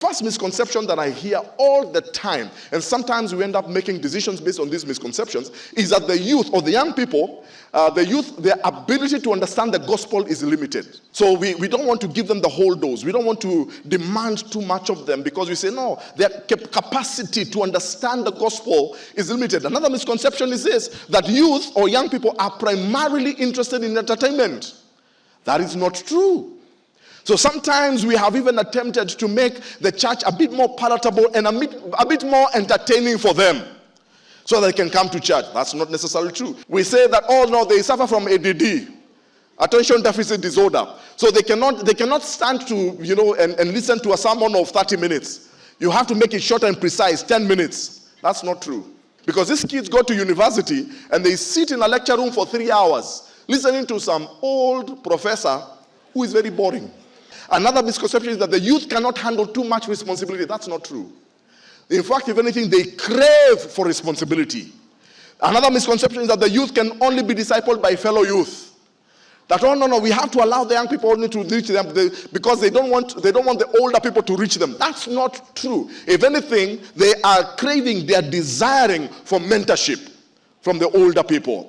First misconception that I hear all the time, and sometimes we end up making decisions based on these misconceptions, is that the youth or the young people, their ability to understand the gospel is limited. So we don't want to give them the whole dose. We don't want to demand too much of them because we say, no, their capacity to understand the gospel is limited. Another misconception is this, that youth or young people are primarily interested in entertainment. That is not true. So sometimes we have even attempted to make the church a bit more palatable and a bit more entertaining for them so they can come to church. That's not necessarily true. We say that, oh no, they suffer from ADD, attention deficit disorder. So they cannot stand to, and listen to a sermon of 30 minutes. You have to make it short and precise, 10 minutes. That's not true. Because these kids go to university and they sit in a lecture room for 3 hours listening to some old professor who is very boring. Another misconception is that the youth cannot handle too much responsibility. That's not true. In fact, if anything, they crave for responsibility. Another misconception is that the youth can only be discipled by fellow youth. That, oh, no, we have to allow the young people only to reach them because they don't want the older people to reach them. That's not true. If anything, they are craving, they are desiring for mentorship from the older people.